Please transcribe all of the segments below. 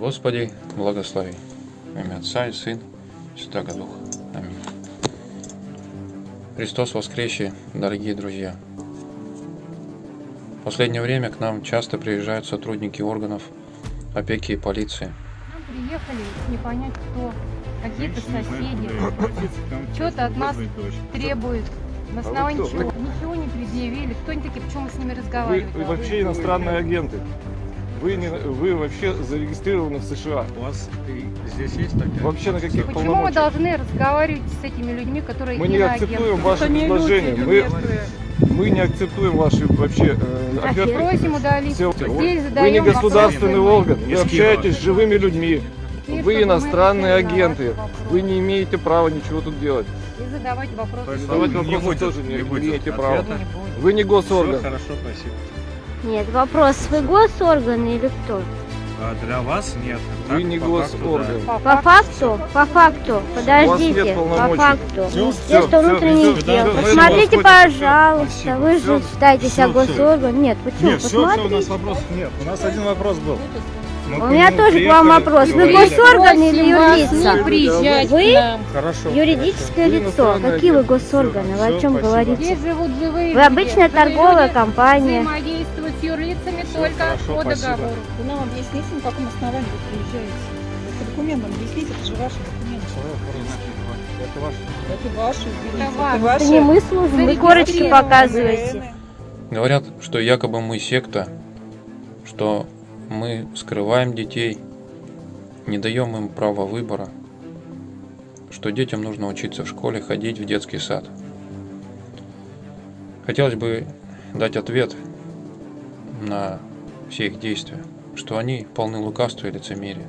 Господи, благослови. Во имя Отца и Сына и Святаго Духа. Аминь. Христос воскресе, дорогие друзья! В последнее время к нам часто приезжают сотрудники органов опеки и полиции. Нам приехали, не понять кто, какие-то соседи, что-то от нас требуют. На основании чего? Ничего не предъявили. Кто они такие, почему мы с ними разговариваем? Вы вообще иностранные агенты. Вы вообще зарегистрированы в США. У вас здесь есть такая? Вообще на каких Почему полномочиях? мы должны разговаривать с этими людьми, которые Мы не акцептуем ваши предложения. Мы не акцептуем ваши вообще оферты. Просим удалить. Все. Здесь Вы задаем не государственный вопросы. орган. Вы общаетесь с живыми людьми. Вы иностранные агенты. Вы не имеете права ничего тут делать. И задавать вопросы. Задавать вопросы тоже не имеете права. Вы не госорган. Все хорошо, спасибо. Нет, вопрос, вы госорган или кто? А для вас нет. Вы Так, не по факту, госорган. По факту, подождите, нет по полномочий. факту. Всё, Министерство всё, внутренних всё, дел. да, Посмотрите, Господи, пожалуйста, спасибо. вы же Всё, считаете себя всё, госорган. Нет, почему? Нет, все, у Посмотрите. нас вопросов нет. У нас один вопрос был. Мы У к меня нему тоже к вам приехали, вопрос. Вы говорили. госорган или юрлица? Не приезжать Вы к нам. Хорошо. юридическое Вы лицо. иностранный Какие вы агент. госорганы? Вы о Всё, чем спасибо. говорите? Здесь живут живые Вы обычная люди. Живые торговая люди компания. взаимодействуют с юрлицами только хорошо, по спасибо. договору. Вы нам объясните, на каком основании вы приезжаете? По документам объясните, это же ваши документы. Это ваш. Это ваши, извините, Это это ваши. Это не мы служим, вы корочки показываете. Говорят, что якобы мы секта, что мы скрываем детей, не даем им права выбора, что детям нужно учиться в школе, ходить в детский сад. Хотелось бы дать ответ на все их действия, что они полны лукавства и лицемерия.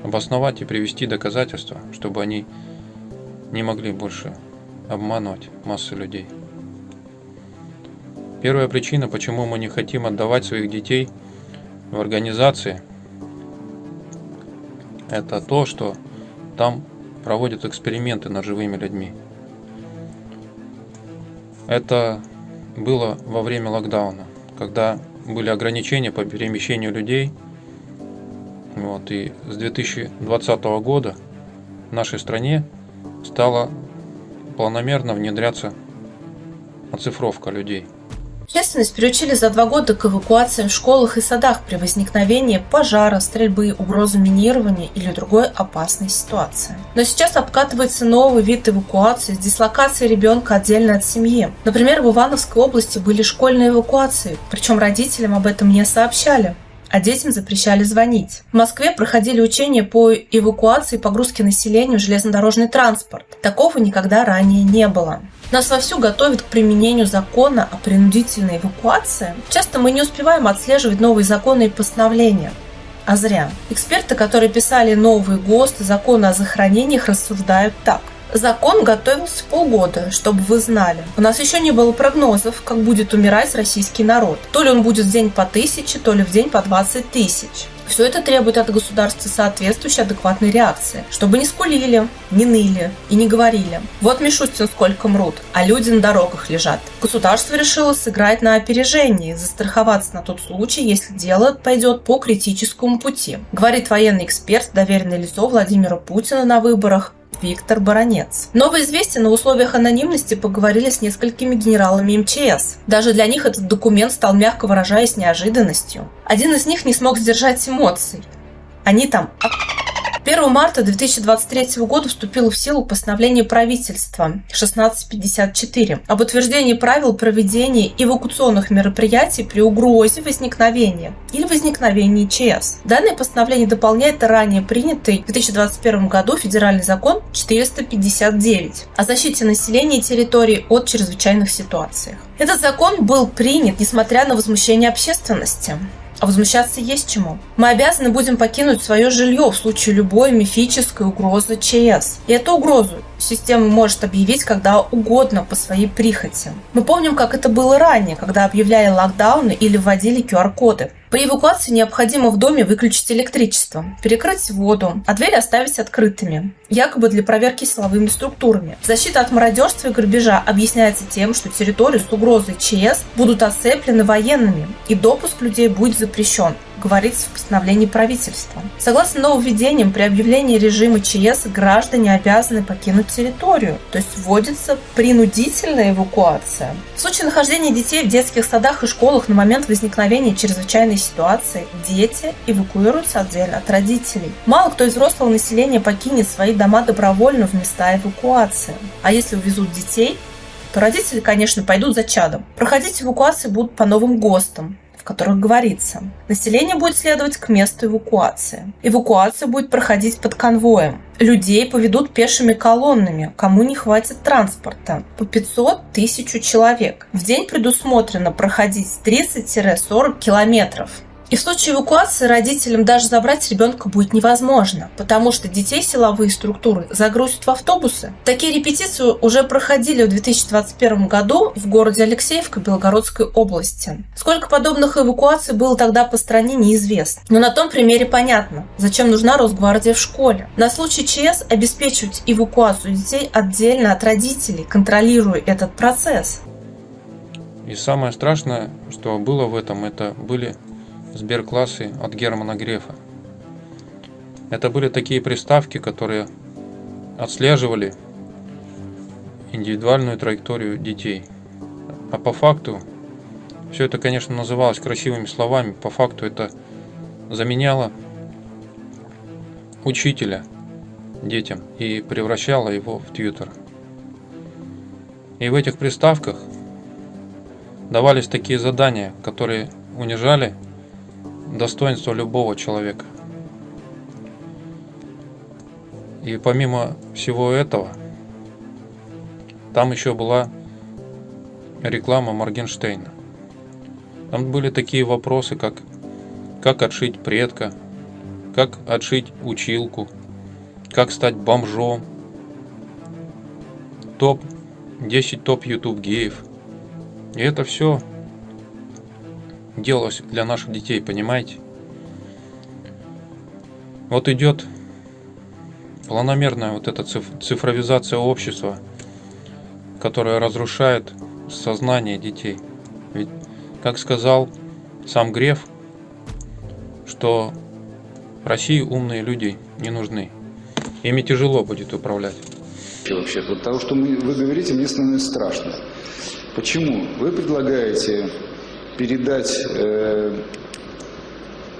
Обосновать и привести доказательства, чтобы они не могли больше обманывать массы людей. Первая причина, почему мы не хотим отдавать своих детей в организации, это то, что там проводят эксперименты над живыми людьми. Это было во время локдауна, когда были ограничения по перемещению людей. И с 2020 года в нашей стране стала планомерно внедряться оцифровка людей. Общественность приучили за 2 года к эвакуациям в школах и садах при возникновении пожара, стрельбы, угрозы минирования или другой опасной ситуации. Но сейчас обкатывается новый вид эвакуации с дислокацией ребенка отдельно от семьи. Например, в Ивановской области были школьные эвакуации, причем родителям об этом не сообщали, а детям запрещали звонить. В Москве проходили учения по эвакуации и погрузке населения в железнодорожный транспорт. Такого никогда ранее не было. Нас вовсю готовят к применению закона о принудительной эвакуации. Часто мы не успеваем отслеживать новые законы и постановления. А зря. Эксперты, которые писали новые ГОСТы, законы о захоронениях, рассуждают так. Закон готовился полгода, чтобы вы знали. У нас еще не было прогнозов, как будет умирать российский народ. То ли он будет в день по 1000, то ли в день по 20 000. Все это требует от государства соответствующей адекватной реакции, чтобы не скулили, не ныли и не говорили. Вот Мишустин сколько мрут, а люди на дорогах лежат. Государство решило сыграть на опережении, застраховаться на тот случай, если дело пойдет по критическому пути, говорит военный эксперт, доверенное лицо Владимира Путина на выборах Виктор Баранец. Новые известия на условиях анонимности поговорили с несколькими генералами МЧС. Даже для них этот документ стал, мягко выражаясь, неожиданностью. Один из них не смог сдержать эмоций. Они там... 1 марта 2023 года вступило в силу постановление правительства 1654 об утверждении правил проведения эвакуационных мероприятий при угрозе возникновения или возникновении ЧС. Данное постановление дополняет ранее принятый в 2021 году федеральный закон 459 о защите населения и территории от чрезвычайных ситуаций. Этот закон был принят, несмотря на возмущение общественности. А возмущаться есть чему. Мы обязаны будем покинуть свое жилье в случае любой мифической угрозы ЧС. И эту угрозу система может объявить когда угодно по своей прихоти. Мы помним, как это было ранее, когда объявляли локдауны или вводили QR-коды. При эвакуации необходимо в доме выключить электричество, перекрыть воду, а двери оставить открытыми, якобы для проверки силовыми структурами. Защита от мародерства и грабежа объясняется тем, что территории с угрозой ЧС будут оцеплены военными, и допуск людей будет запрещен. говорится в постановлении правительства. Согласно нововведениям, при объявлении режима ЧС граждане обязаны покинуть территорию, то есть вводится принудительная эвакуация. В случае нахождения детей в детских садах и школах на момент возникновения чрезвычайной ситуации дети эвакуируются отдельно от родителей. Мало кто из взрослого населения покинет свои дома добровольно в места эвакуации. А если увезут детей, то родители, конечно, пойдут за чадом. Проходить эвакуации будут по новым ГОСТам, в которых говорится: население будет следовать к месту эвакуации. Эвакуация будет проходить под конвоем. Людей поведут пешими колоннами, кому не хватит транспорта, по 500-1000 человек. В день предусмотрено проходить 30-40 километров. И в случае эвакуации родителям даже забрать ребенка будет невозможно, потому что детей силовые структуры загрузят в автобусы. Такие репетиции уже проходили в 2021 году в городе Алексеевка Белгородской области. Сколько подобных эвакуаций было тогда по стране, неизвестно. Но на том примере понятно, зачем нужна Росгвардия в школе. На случай ЧС обеспечивать эвакуацию детей отдельно от родителей, контролируя этот процесс. И самое страшное, что было в этом, это были сберклассы от Германа Грефа. Это были такие приставки, которые отслеживали индивидуальную траекторию детей. А по факту, все это, конечно, называлось красивыми словами, по факту это заменяло учителя детям и превращало его в тьютера. И в этих приставках давались такие задания, которые унижали достоинство любого человека. И помимо всего этого, там еще была реклама Моргенштерна. Там были такие вопросы, как отшить предка, как отшить училку, как стать бомжом, 10 топ YouTube геев. И это все делалось для наших детей, понимаете? Вот идет планомерная вот эта цифровизация общества, которая разрушает сознание детей. Ведь, как сказал сам Греф, что России умные люди не нужны. Ими тяжело будет управлять. Вообще, от того, что вы говорите, мне становится страшно. Почему? Вы предлагаете передать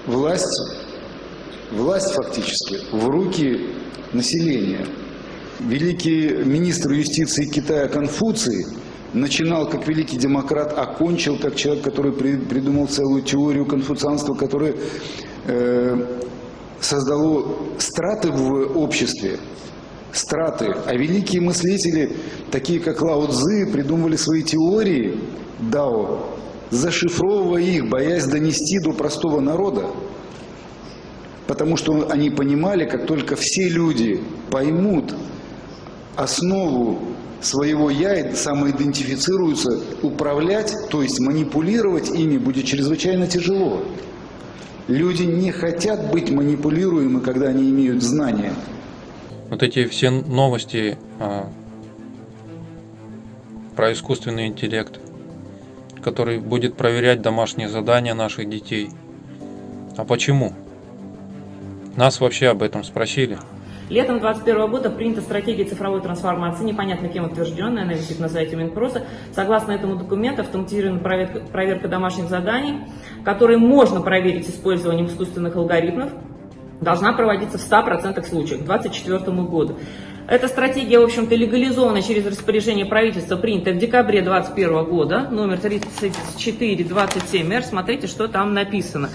власть фактически в руки населения. Великий министр юстиции Китая Конфуций начинал как великий демократ, окончил как человек, который придумал целую теорию конфуцианства, которая создало страты в обществе. Страты. А великие мыслители, такие как Лао Цзы, придумывали свои теории дао, зашифровывая их, боясь донести до простого народа. Потому что они понимали, как только все люди поймут основу своего «я» и самоидентифицируются, управлять, то есть манипулировать ими будет чрезвычайно тяжело. Люди не хотят быть манипулируемы, когда они имеют знания. Вот эти все новости про искусственный интеллект, который будет проверять домашние задания наших детей. А почему? Нас вообще об этом спросили. Летом 2021 года принята стратегия цифровой трансформации, непонятно кем утвержденная, она висит на сайте Минпроса. Согласно этому документу, автоматизированная проверка домашних заданий, которые можно проверить использованием искусственных алгоритмов, должна проводиться в 100% случаев к 2024 году. Эта стратегия, в общем-то, легализована через распоряжение правительства, принятое в декабре 2021 года, номер 3427-Р. Смотрите, что там написано.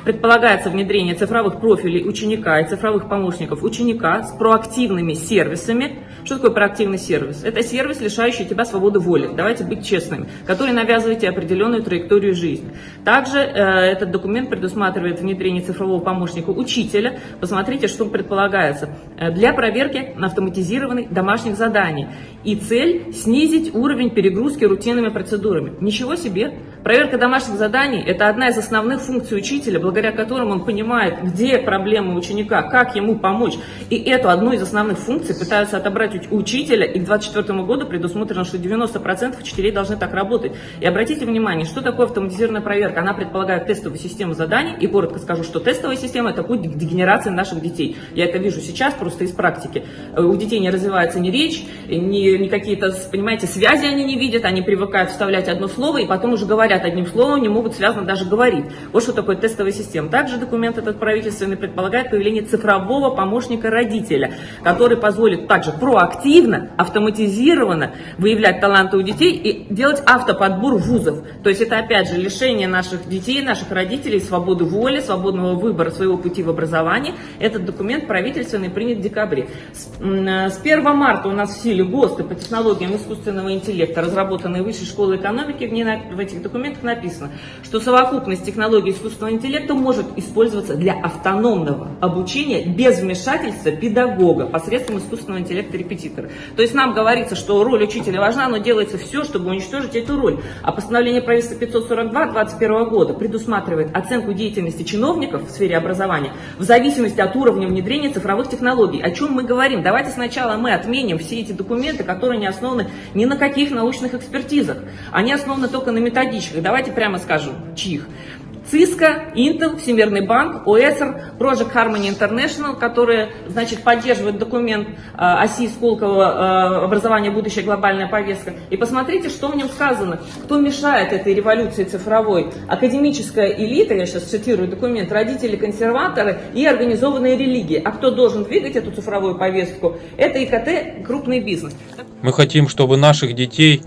Предполагается внедрение цифровых профилей ученика и цифровых помощников ученика с проактивными сервисами. Что такое проактивный сервис? Это сервис, лишающий тебя свободы воли, давайте быть честными, который навязывает тебе определенную траекторию жизни. Также этот документ предусматривает внедрение цифрового помощника учителя. Посмотрите, что предполагается. Для проверки автоматизированных домашних заданий. И цель – снизить уровень перегрузки рутинными процедурами. Ничего себе! Проверка домашних заданий – это одна из основных функций учителя, благодаря которым он понимает, где проблемы ученика, как ему помочь. И эту одну из основных функций пытаются отобрать у учителя, и к 2024 году предусмотрено, что 90% учителей должны так работать. И обратите внимание, что такое автоматизированная проверка? Она предполагает тестовую систему заданий, и коротко скажу, что тестовая система – это путь к дегенерации наших детей. Я это вижу сейчас просто из практики. У детей не развивается ни речь, ни какие-то, понимаете, связи они не видят, они привыкают вставлять одно слово, и потом уже говорят одним словом, не могут связно даже говорить. Вот что такое тестовая система. Также документ этот правительственный предполагает появление цифрового помощника родителя, который позволит также проактивно, автоматизированно выявлять таланты у детей и делать автоподбор вузов. То есть это опять же лишение наших детей, наших родителей свободы воли, свободного выбора своего пути в образовании. Этот документ правительственный принят в декабре. С 1 марта у нас в силе ГОСТы по технологиям искусственного интеллекта, разработанные Высшей школой экономики. В этих документах написано, что совокупность технологий искусственного интеллекта может использоваться для автономного обучения без вмешательства педагога посредством искусственного интеллекта репетитора. То есть нам говорится, что роль учителя важна, но делается все, чтобы уничтожить эту роль. А постановление правительства 542 2021 года предусматривает оценку деятельности чиновников в сфере образования в зависимости от уровня внедрения цифровых технологий. О чем мы говорим? Давайте сначала мы отменим все эти документы, которые не основаны ни на каких научных экспертизах. Они основаны только на методичках. Давайте прямо скажем, чьих. Cisco, Intel, Всемирный банк, ОЭСР, Project Harmony International, которые, значит, поддерживают документ оси Сколково «Образование. Будущая глобальная повестка». И посмотрите, что в нем сказано. Кто мешает этой революции цифровой? Академическая элита, я сейчас цитирую документ, родители, консерваторы и организованные религии. А кто должен двигать эту цифровую повестку? Это ИКТ, крупный бизнес. Мы хотим, чтобы наших детей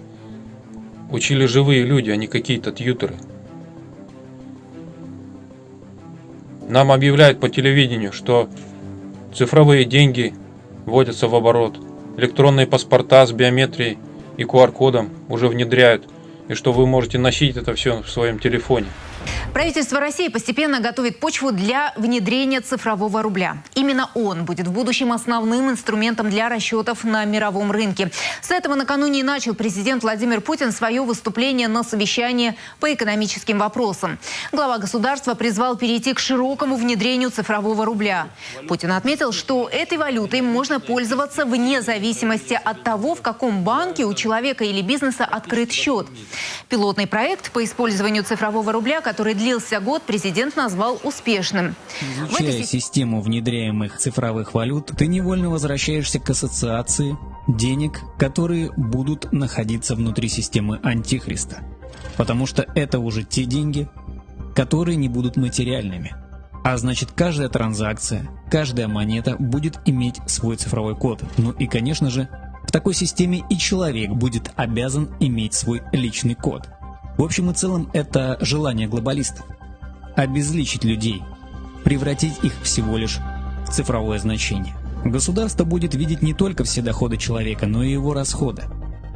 учили живые люди, а не какие-то тьютеры. Нам объявляют по телевидению, что цифровые деньги вводятся в оборот, электронные паспорта с биометрией и QR-кодом уже внедряют, и что вы можете носить это все в своем телефоне. Правительство России постепенно готовит почву для внедрения цифрового рубля. Именно он будет в будущем основным инструментом для расчетов на мировом рынке. С этого накануне и начал президент Владимир Путин свое выступление на совещании по экономическим вопросам. Глава государства призвал перейти к широкому внедрению цифрового рубля. Путин отметил, что этой валютой можно пользоваться вне зависимости от того, в каком банке у человека или бизнеса открыт счет. Пилотный проект по использованию цифрового рубля, который длился год, президент назвал успешным. Изучая систему внедряемых цифровых валют, ты невольно возвращаешься к ассоциации денег, которые будут находиться внутри системы Антихриста. Потому что это уже те деньги, которые не будут материальными. А значит, каждая транзакция, каждая монета будет иметь свой цифровой код. Ну и, конечно же, в такой системе и человек будет обязан иметь свой личный код. В общем и целом, это желание глобалистов – обезличить людей, превратить их всего лишь в цифровое значение. Государство будет видеть не только все доходы человека, но и его расходы.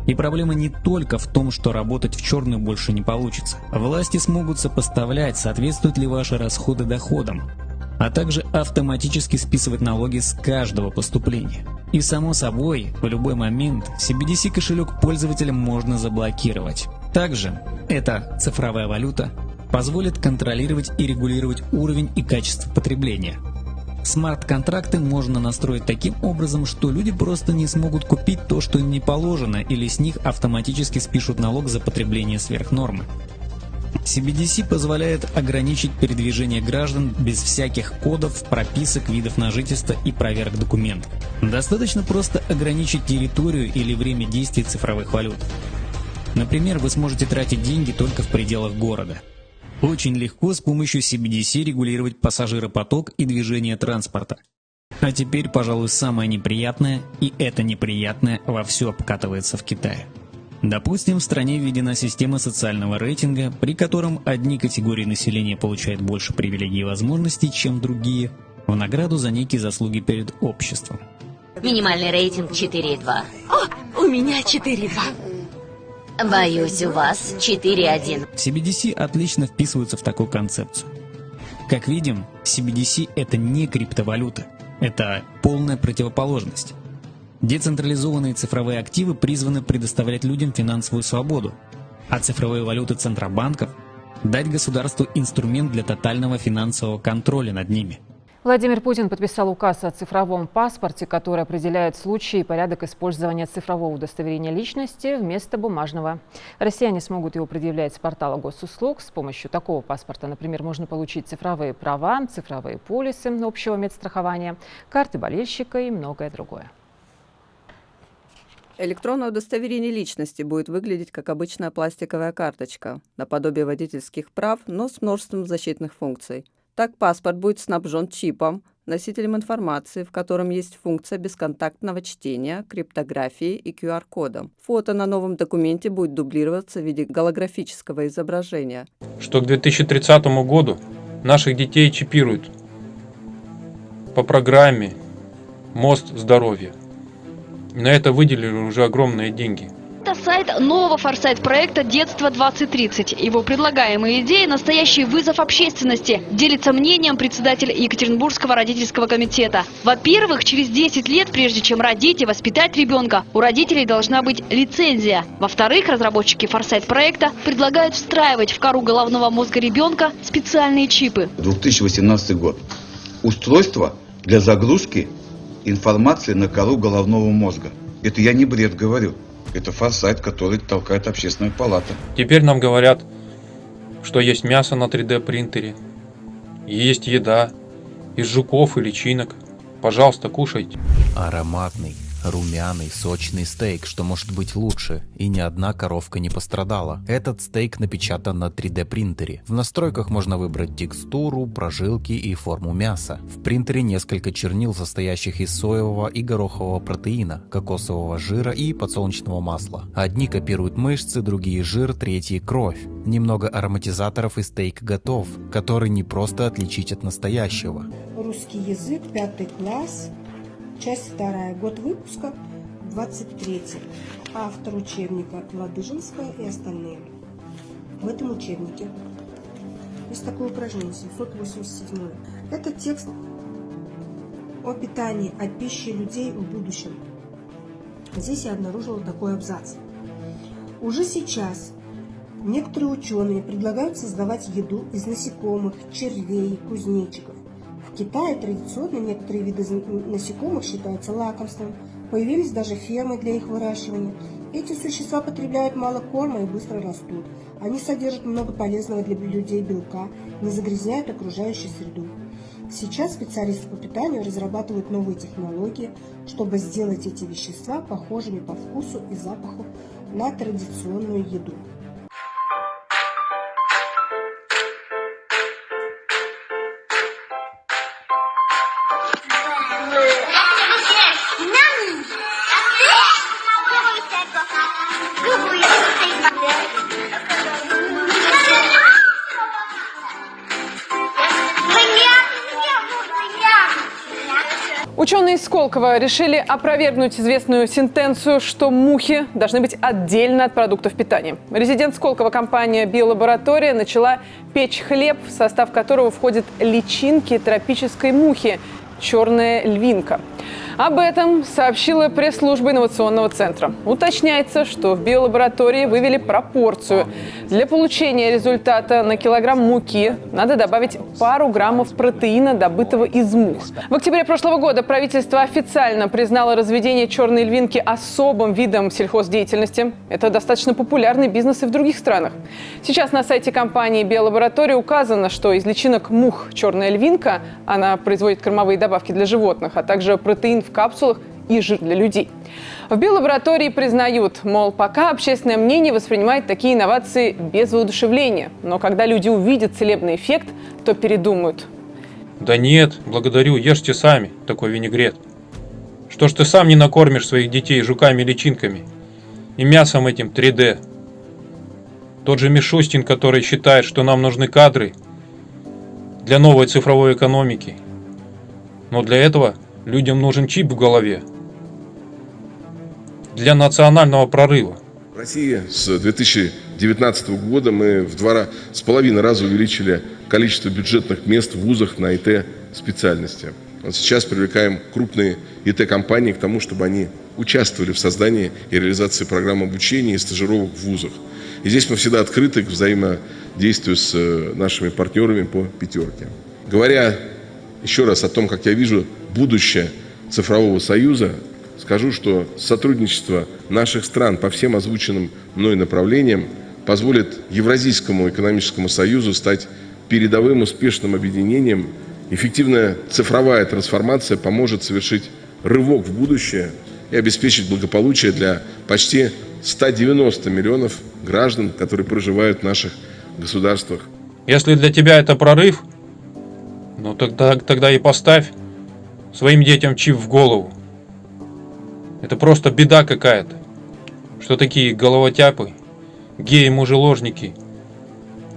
И проблема не только в том, что работать в черную больше не получится. Власти смогут сопоставлять, соответствуют ли ваши расходы доходам, а также автоматически списывать налоги с каждого поступления. И само собой, в любой момент CBDC кошелек пользователям можно заблокировать. Также эта цифровая валюта позволит контролировать и регулировать уровень и качество потребления. Смарт-контракты можно настроить таким образом, что люди просто не смогут купить то, что им не положено, или с них автоматически спишут налог за потребление сверх нормы. CBDC позволяет ограничить передвижение граждан без всяких кодов, прописок, видов на жительство и проверок документов. Достаточно просто ограничить территорию или время действия цифровых валют. Например, вы сможете тратить деньги только в пределах города. Очень легко с помощью CBDC регулировать пассажиропоток и движение транспорта. А теперь, пожалуй, самое неприятное, и это неприятное вовсю обкатывается в Китае. Допустим, в стране введена система социального рейтинга, при котором одни категории населения получают больше привилегий и возможностей, чем другие, в награду за некие заслуги перед обществом. Минимальный рейтинг 4,2. О, у меня 4,2. Боюсь, у вас 4,1. CBDC отлично вписываются в такую концепцию. Как видим, CBDC – это не криптовалюта, это полная противоположность. Децентрализованные цифровые активы призваны предоставлять людям финансовую свободу. а цифровые валюты центробанков дать государству инструмент для тотального финансового контроля над ними. Владимир Путин подписал указ о цифровом паспорте, который определяет случаи и порядок использования цифрового удостоверения личности вместо бумажного. Россияне смогут его предъявлять с портала госуслуг. С помощью такого паспорта, например, можно получить цифровые права, цифровые полисы общего медстрахования, карты болельщика и многое другое. Электронное удостоверение личности будет выглядеть как обычная пластиковая карточка, наподобие водительских прав, но с множеством защитных функций. Так паспорт будет снабжен чипом, носителем информации, в котором есть функция бесконтактного чтения, криптографии и QR-кодом. Фото на новом документе будет дублироваться в виде голографического изображения. Что к 2030 году наших детей чипируют по программе «Мост здоровья». На это выделили уже огромные деньги. Это сайт нового форсайт-проекта «Детство 2030». Его предлагаемые идеи – настоящий вызов общественности, делится мнением председатель Екатеринбургского родительского комитета. Во-первых, через 10 лет, прежде чем родить и воспитать ребенка, у родителей должна быть лицензия. Во-вторых, разработчики форсайт-проекта предлагают встраивать в кору головного мозга ребенка специальные чипы. 2018 год. Устройство для загрузки информации на кору головного мозга. Это я не бред говорю. Это форсайт, который толкает Общественная палата. Теперь нам говорят, что есть мясо на 3D принтере, есть еда из жуков и личинок. Пожалуйста, кушайте. Ароматный, румяный, сочный стейк, что может быть лучше, и ни одна коровка не пострадала. Этот стейк напечатан на 3D принтере. В настройках можно выбрать текстуру, прожилки и форму мяса. В принтере несколько чернил, состоящих из соевого и горохового протеина, кокосового жира и подсолнечного масла. Одни копируют мышцы, другие жир, третьи кровь. Немного ароматизаторов и стейк готов, который не просто отличить от настоящего. Русский язык, 5 класс. Часть 2, год выпуска 23. Автор учебника Ладыжинская и остальные. В этом учебнике есть такое упражнение 787. Это текст о питании, о пище людей в будущем. Здесь я обнаружила такой абзац. Уже сейчас некоторые ученые предлагают создавать еду из насекомых, червей, кузнечиков. В Китае традиционно некоторые виды насекомых считаются лакомством. Появились даже фермы для их выращивания. Эти существа потребляют мало корма и быстро растут. Они содержат много полезного для людей белка, не загрязняют окружающую среду. Сейчас специалисты по питанию разрабатывают новые технологии, чтобы сделать эти вещества похожими по вкусу и запаху на традиционную еду. Ученые из Сколково решили опровергнуть известную сентенцию, что мухи должны быть отдельно от продуктов питания. Резидент Сколково компания «Биолаборатория» начала печь хлеб, в состав которого входят личинки тропической мухи – черная львинка. Об этом сообщила пресс-служба инновационного центра. Уточняется, что в биолаборатории вывели пропорцию. Для получения результата на килограмм муки надо добавить пару граммов протеина, добытого из мух. В октябре прошлого года правительство официально признало разведение черной львинки особым видом сельхоздеятельности. Это достаточно популярный бизнес и в других странах. Сейчас на сайте компании «Биолаборатория» указано, что из личинок мух черная львинка, она производит кормовые добавки для животных, а также протеин в капсулах и жир для людей. В биолаборатории признают, мол, пока общественное мнение воспринимает такие инновации без воодушевления, но когда люди увидят целебный эффект, то передумают. Да нет, благодарю, ешьте сами такой винегрет. Что ж ты сам не накормишь своих детей жуками-личинками и мясом этим 3D? Тот же Мишустин, который считает, что нам нужны кадры для новой цифровой экономики. Но для этого людям нужен чип в голове для национального прорыва. В России с 2019 года мы в 2,5 раза увеличили количество бюджетных мест в вузах на ИТ-специальности. Вот сейчас привлекаем крупные ИТ-компании к тому, чтобы они участвовали в создании и реализации программ обучения и стажировок в вузах. И здесь мы всегда открыты к взаимодействию с нашими партнерами по пятерке. Говоря еще раз о том, как я вижу будущее цифрового союза, скажу, что сотрудничество наших стран по всем озвученным мной направлениям позволит Евразийскому экономическому союзу стать передовым успешным объединением. Эффективная цифровая трансформация поможет совершить рывок в будущее и обеспечить благополучие для почти 190 миллионов граждан, которые проживают в наших государствах. Если для тебя это прорыв, ну тогда и поставь своим детям чип в голову. Это просто беда какая-то, что такие головотяпы, геи-мужеложники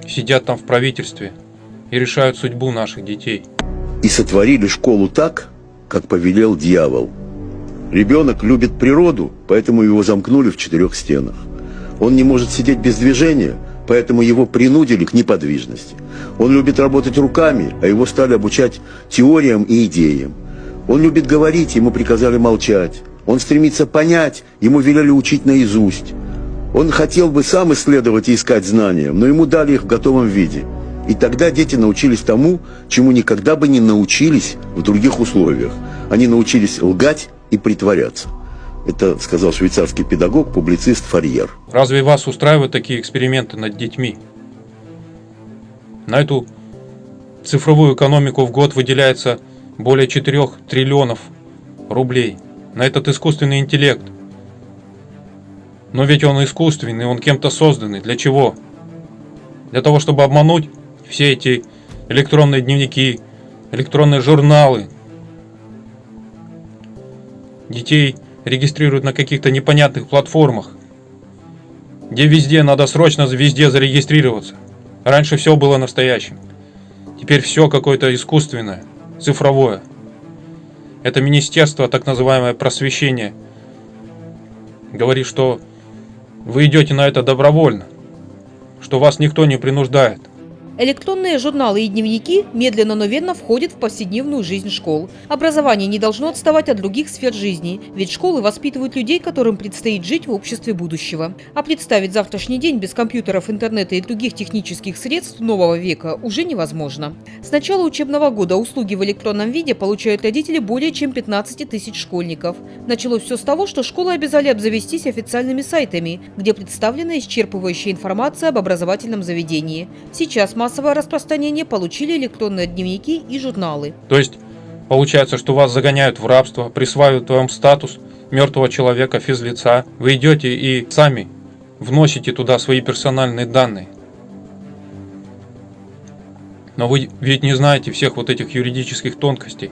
сидят там в правительстве и решают судьбу наших детей. И сотворили школу так, как повелел дьявол. Ребенок любит природу, поэтому его замкнули в 4 стенах. Он не может сидеть без движения, поэтому его принудили к неподвижности. Он любит работать руками, а его стали обучать теориям и идеям. Он любит говорить, ему приказали молчать. Он стремится понять, ему велели учить наизусть. Он хотел бы сам исследовать и искать знания, но ему дали их в готовом виде. И тогда дети научились тому, чему никогда бы не научились в других условиях. Они научились лгать и притворяться. Это сказал швейцарский педагог, публицист Фарьер. Разве вас устраивают такие эксперименты над детьми? На эту цифровую экономику в год выделяется более 4 триллионов рублей. На этот искусственный интеллект. Но ведь он искусственный, он кем-то созданный. Для чего? Для того, чтобы обмануть все эти электронные дневники, электронные журналы. Детей регистрируют на каких-то непонятных платформах, где везде надо срочно везде зарегистрироваться. Раньше все было настоящим. Теперь все какое-то искусственное, цифровое. Это министерство, так называемое просвещение, говорит, что вы идете на это добровольно, что вас никто не принуждает. Электронные журналы и дневники медленно, но верно входят в повседневную жизнь школ. Образование не должно отставать от других сфер жизни, ведь школы воспитывают людей, которым предстоит жить в обществе будущего. А представить завтрашний день без компьютеров, интернета и других технических средств нового века уже невозможно. С начала учебного года услуги в электронном виде получают родители более чем 15 тысяч школьников. Началось все с того, что школы обязали обзавестись официальными сайтами, где представлена исчерпывающая информация об образовательном заведении. Сейчас массовое распространение получили электронные дневники и журналы. То есть получается, что вас загоняют в рабство, присваивают вам статус мертвого человека, физлица. Вы идете и сами вносите туда свои персональные данные. Но вы ведь не знаете всех вот этих юридических тонкостей.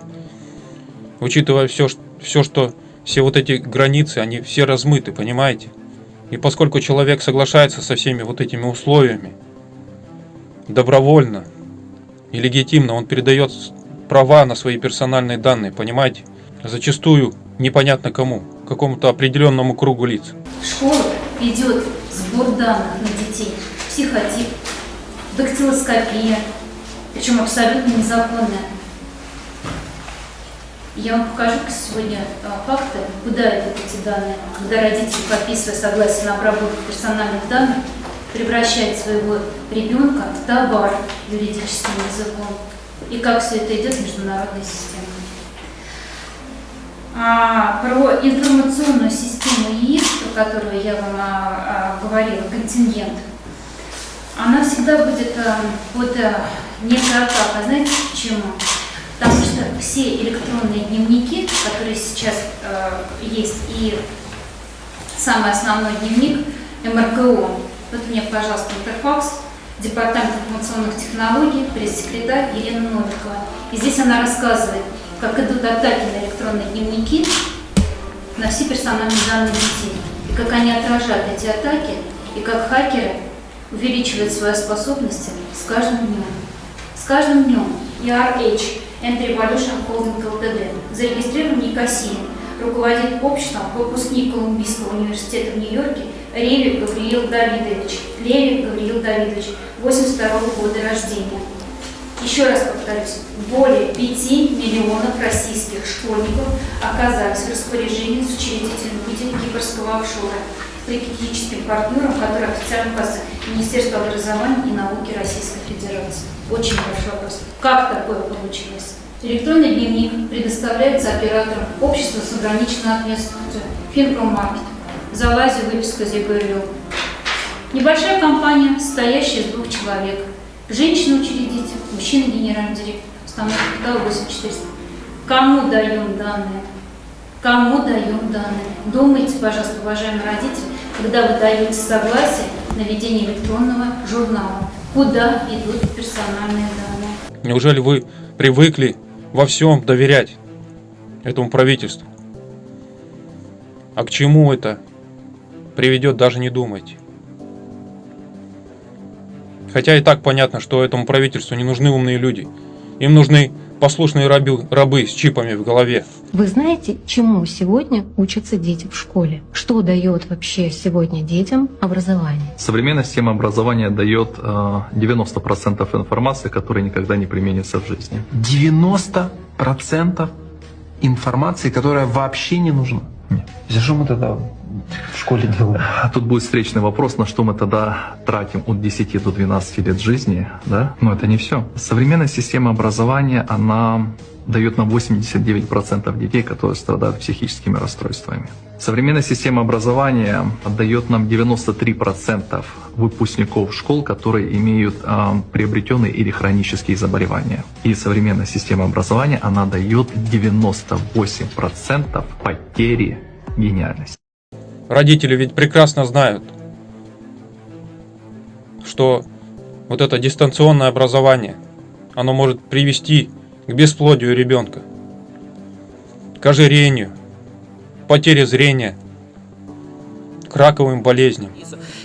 Учитывая все вот эти границы, они все размыты, понимаете? И поскольку человек соглашается со всеми вот этими условиями, добровольно и легитимно, он передает права на свои персональные данные, понимаете? Зачастую непонятно кому, какому-то определенному кругу лиц. В школах идет сбор данных на детей, психотип, дактилоскопия, причем абсолютно незаконная. Я вам покажу сегодня факты, куда идут эти данные, когда родители, подписывая согласие на обработку персональных данных, превращает своего ребенка в товар юридическим языком. И как все это идет в международной системе. Про информационную систему ЕИС, про которую я вам говорила, контингент, она всегда будет под некой атакой. Знаете почему? Потому что все электронные дневники, которые сейчас есть, и самый основной дневник МРКО. Вот мне, пожалуйста, интерфакс, Департамент информационных технологий, пресс-секретарь Елена Новикова. И здесь она рассказывает, как идут атаки на электронные дневники, на все персональные данные детей. И как они отражают эти атаки, и как хакеры увеличивают свои способности с каждым днем. С каждым днем ERH, Entry Revolution Holding Ltd, зарегистрирован в Никосии, руководит обществом выпускник Колумбийского университета в Нью-Йорке Левик Гавриил Давидович. Левик Гавриил Давидович, 82-го года рождения. Еще раз повторюсь, более 5 миллионов российских школьников оказались в распоряжении с учредительным путем кипрского офшора, стратегическим партнером, который официально указывается Министерство образования и науки Российской Федерации. Очень большой вопрос. Как такое получилось? Электронный дневник предоставляется операторам общества с ограниченной ответственностью Финпромаркет. Залази выписка из ЕГРЛ. Небольшая компания, состоящая из 2 человек. Женщина-учредитель, мужчина-генеральный директор. Установка капитала 8400. Кому даем данные? Кому даем данные? Думайте, пожалуйста, уважаемые родители, когда вы даете согласие на ведение электронного журнала, куда идут персональные данные. Неужели вы привыкли во всем доверять этому правительству? А к чему это приведет, даже не думайте. Хотя и так понятно, что этому правительству не нужны умные люди. Им нужны послушные рабы с чипами в голове. Вы знаете, чему сегодня учатся дети в школе? Что дает вообще сегодня детям образование? Современная система образования дает 90% информации, которая никогда не применится в жизни. 90% информации, которая вообще не нужна? Нет. За что мы тогда в школе делаем? Тут будет встречный вопрос, на что мы тогда тратим от 10 до 12 лет жизни. Да? Но это не все. Современная система образования, она дает нам 89% детей, которые страдают психическими расстройствами. Современная система образования дает нам 93% выпускников школ, которые имеют приобретенные или хронические заболевания. И современная система образования, она дает 98% потери гениальности. Родители ведь прекрасно знают, что вот это дистанционное образование, оно может привести к бесплодию ребенка, к ожирению, потере зрения, к раковым болезням.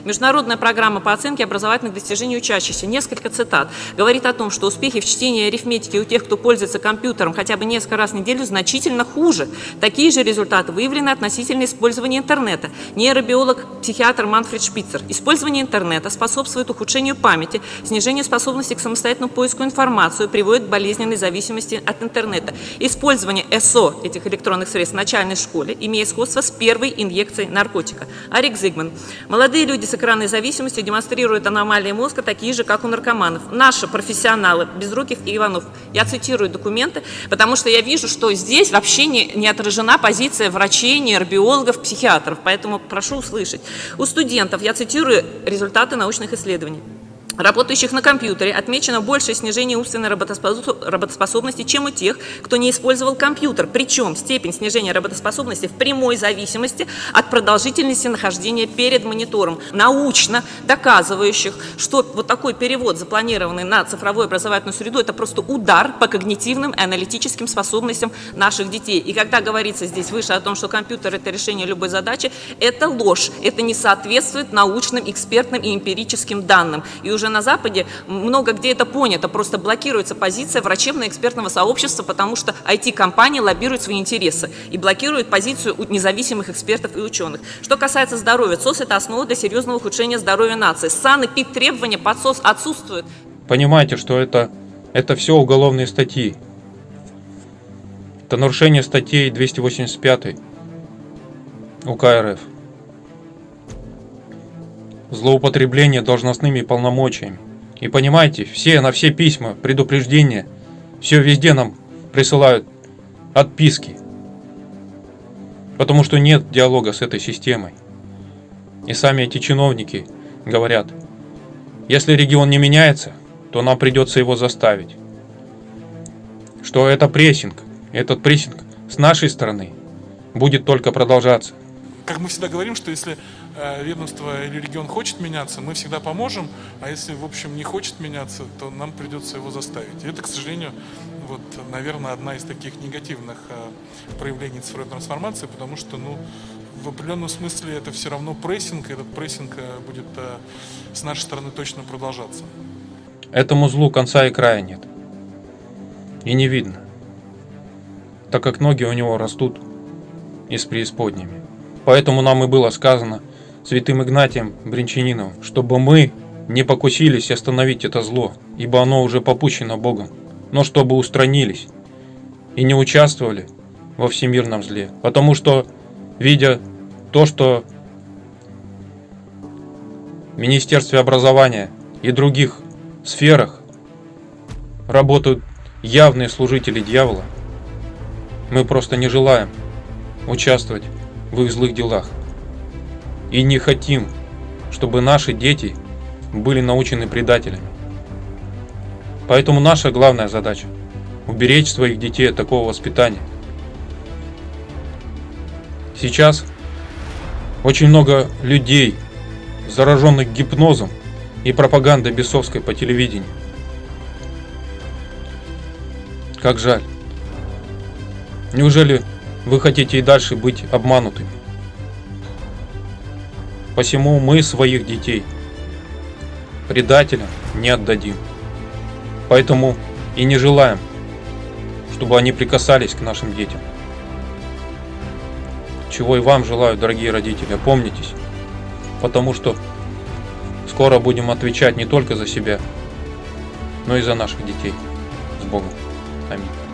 Международная программа по оценке образовательных достижений учащихся, несколько цитат, говорит о том, что успехи в чтении и арифметике у тех, кто пользуется компьютером хотя бы несколько раз в неделю, значительно хуже. Такие же результаты выявлены относительно использования интернета. Нейробиолог-психиатр Манфред Шпицер. Использование интернета способствует ухудшению памяти, снижению способности к самостоятельному поиску информации, приводит к болезненной зависимости от интернета. Использование СО, этих электронных средств, в начальной школе имеет сходство с первой инъекцией наркотика. Арик Зигман. Молодые люди с экранной зависимостью демонстрируют аномалии мозга, такие же, как у наркоманов. Наши профессионалы, Безруких и Иванов, я цитирую документы, потому что я вижу, что здесь вообще не отражена позиция врачей, нейробиологов, психиатров, поэтому прошу услышать. У студентов, я цитирую результаты научных исследований, работающих на компьютере, отмечено большее снижение умственной работоспособности, чем у тех, кто не использовал компьютер. Причем степень снижения работоспособности в прямой зависимости от продолжительности нахождения перед монитором. Научно доказывающих, что вот такой перевод, запланированный на цифровую образовательную среду, это просто удар по когнитивным и аналитическим способностям наших детей. И когда говорится здесь выше о том, что компьютер – это решение любой задачи, это ложь. Это не соответствует научным, экспертным и эмпирическим данным. И уже на Западе много где это понято, просто блокируется позиция врачебно-экспертного сообщества, потому что IT-компании лоббируют свои интересы и блокируют позицию независимых экспертов и ученых. Что касается здоровья, ЦОС – это основа для серьезного ухудшения здоровья нации. САН и ПИК требования под СОС отсутствуют. Понимаете, что это все уголовные статьи. Это нарушение статей 285 УК РФ. Злоупотребление должностными полномочиями. И понимаете, на все письма, предупреждения, все везде нам присылают отписки. Потому что нет диалога с этой системой. И сами эти чиновники говорят, если регион не меняется, то нам придется его заставить. Что это прессинг. Этот прессинг с нашей стороны будет только продолжаться. Как мы всегда говорим, что если ведомство или регион хочет меняться, мы всегда поможем, а если, в общем, не хочет меняться, то нам придется его заставить. И это, к сожалению, вот, наверное, одна из таких негативных проявлений цифровой трансформации, потому что, в определенном смысле это все равно прессинг, и этот прессинг будет с нашей стороны точно продолжаться. Этому злу конца и края нет. И не видно, так как ноги у него растут из преисподними. Поэтому нам и было сказано святым Игнатием Бринчаниновым, чтобы мы не покусились остановить это зло, ибо оно уже попущено Богом, но чтобы устранились и не участвовали во всемирном зле. Потому что, видя то, что в Министерстве образования и других сферах работают явные служители дьявола, мы просто не желаем участвовать в их злых делах. И не хотим, чтобы наши дети были научены предателями. Поэтому наша главная задача – уберечь своих детей от такого воспитания. Сейчас очень много людей, зараженных гипнозом и пропагандой бесовской по телевидению. Как жаль. Неужели вы хотите и дальше быть обманутыми? Посему мы своих детей предателям не отдадим. Поэтому и не желаем, чтобы они прикасались к нашим детям. Чего и вам желаю, дорогие родители, опомнитесь, потому что скоро будем отвечать не только за себя, но и за наших детей. С Богом. Аминь.